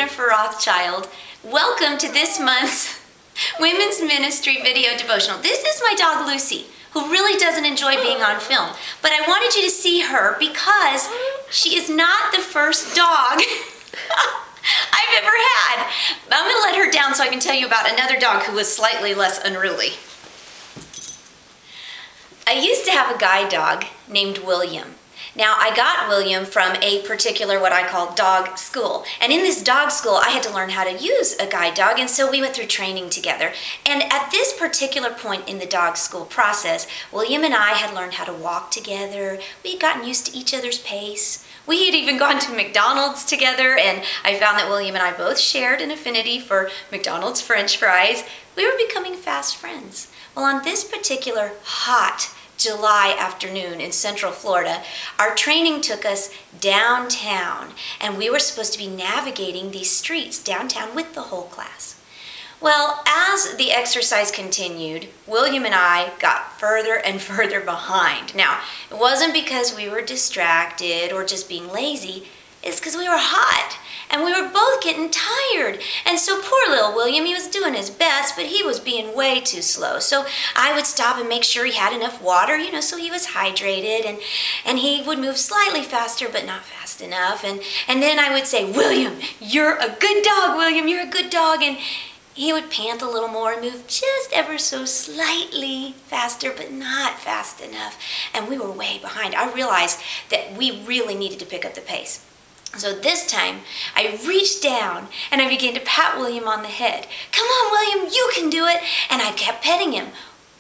Jennifer Rothschild. Welcome to this month's Women's Ministry Video Devotional. This is my dog Lucy, who really doesn't enjoy being on film. But I wanted you to see her because she is not the first dog I've ever had. I'm going to let her down so I can tell you about another dog who was slightly less unruly. I used to have a guide dog named William. Now, I got William from a particular, what I call, dog school. And in this dog school, I had to learn how to use a guide dog, and so we went through training together. And at this particular point in the dog school process, William and I had learned how to walk together. We had gotten used to each other's pace. We had even gone to McDonald's together, and I found that William and I both shared an affinity for McDonald's French fries. We were becoming fast friends. Well, on this particular hot July afternoon in Central Florida, our training took us downtown, and we were supposed to be navigating these streets downtown with the whole class. Well, as the exercise continued, William and I got further and further behind. Now, it wasn't because we were distracted or just being lazy, it's because we were hot. And we were both getting tired. And so poor little William, he was doing his best, but he was being way too slow. So I would stop and make sure he had enough water, so he was hydrated. And he would move slightly faster, but not fast enough. And then I would say, William, you're a good dog, William, you're a good dog. And he would pant a little more and move just ever so slightly faster, but not fast enough. And we were way behind. I realized that we really needed to pick up the pace. So this time, I reached down and I began to pat William on the head. Come on, William, you can do it. And I kept petting him.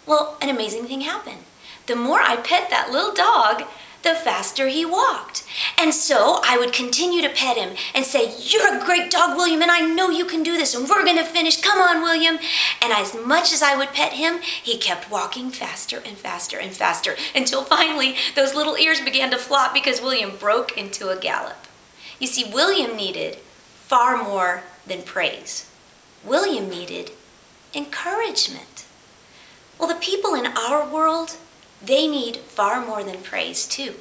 Well, an amazing thing happened. The more I pet that little dog, the faster he walked. And so I would continue to pet him and say, you're a great dog, William, and I know you can do this, and we're going to finish. Come on, William. And as much as I would pet him, he kept walking faster and faster and faster until finally those little ears began to flop because William broke into a gallop. You see, William needed far more than praise. William needed encouragement. Well, the people in our world, they need far more than praise too.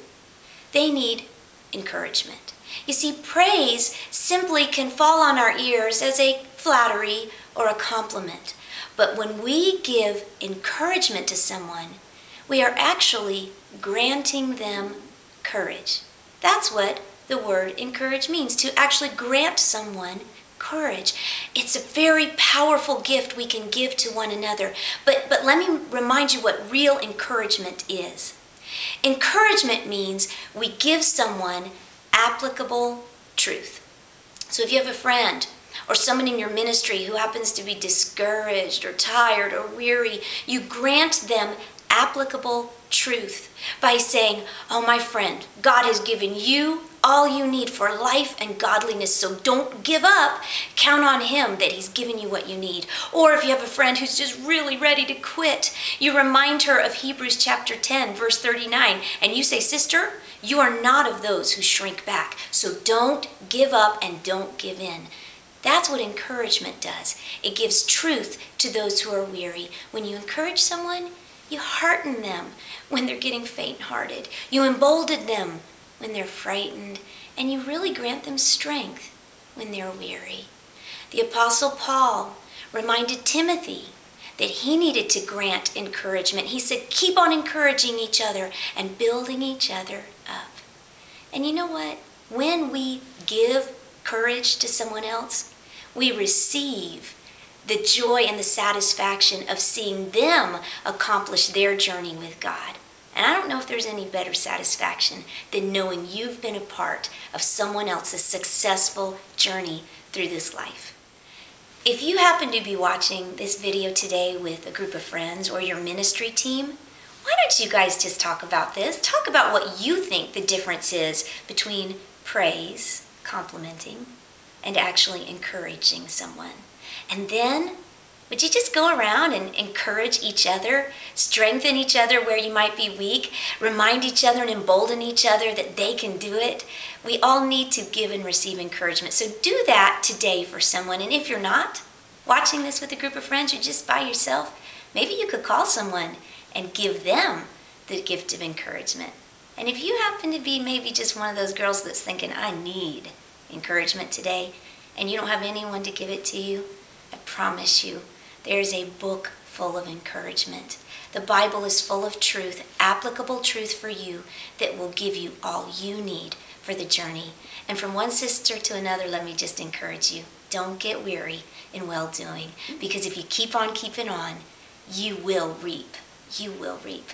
They need encouragement. You see, praise simply can fall on our ears as a flattery or a compliment. But when we give encouragement to someone, we are actually granting them courage. That's what the word encourage means, to actually grant someone courage. It's a very powerful gift we can give to one another. But let me remind you what real encouragement is. Encouragement means we give someone applicable truth. So if you have a friend or someone in your ministry who happens to be discouraged or tired or weary, you grant them applicable truth by saying, oh, my friend, God has given you all you need for life and godliness, so don't give up. Count on Him that He's given you what you need. Or if you have a friend who's just really ready to quit, you remind her of Hebrews chapter 10, verse 39, and you say, sister, you are not of those who shrink back, so don't give up and don't give in. That's what encouragement does. It gives truth to those who are weary. When you encourage someone, you hearten them when they're getting faint-hearted. You embolden them when they're frightened, and you really grant them strength when they're weary. The Apostle Paul reminded Timothy that he needed to grant encouragement. He said, keep on encouraging each other and building each other up. And you know what? When we give courage to someone else, we receive the joy and the satisfaction of seeing them accomplish their journey with God. And I don't know if there's any better satisfaction than knowing you've been a part of someone else's successful journey through this life. If you happen to be watching this video today with a group of friends or your ministry team, why don't you guys just talk about this? Talk about what you think the difference is between praise, complimenting, and actually encouraging someone. And then, would you just go around and encourage each other, strengthen each other where you might be weak, remind each other and embolden each other that they can do it? We all need to give and receive encouragement. So do that today for someone. And if you're not watching this with a group of friends or just by yourself, maybe you could call someone and give them the gift of encouragement. And if you happen to be maybe just one of those girls that's thinking, I need encouragement today, and you don't have anyone to give it to you, I promise you, there's a book full of encouragement. The Bible is full of truth, applicable truth for you that will give you all you need for the journey. And from one sister to another, let me just encourage you. Don't get weary in well-doing, because if you keep on keeping on, you will reap. You will reap.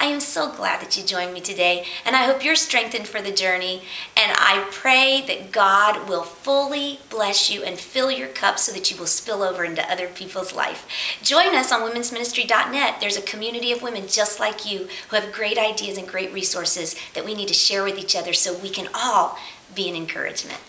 I am so glad that you joined me today, and I hope you're strengthened for the journey, and I pray that God will fully bless you and fill your cup so that you will spill over into other people's life. Join us on womensministry.net. There's a community of women just like you who have great ideas and great resources that we need to share with each other so we can all be an encouragement.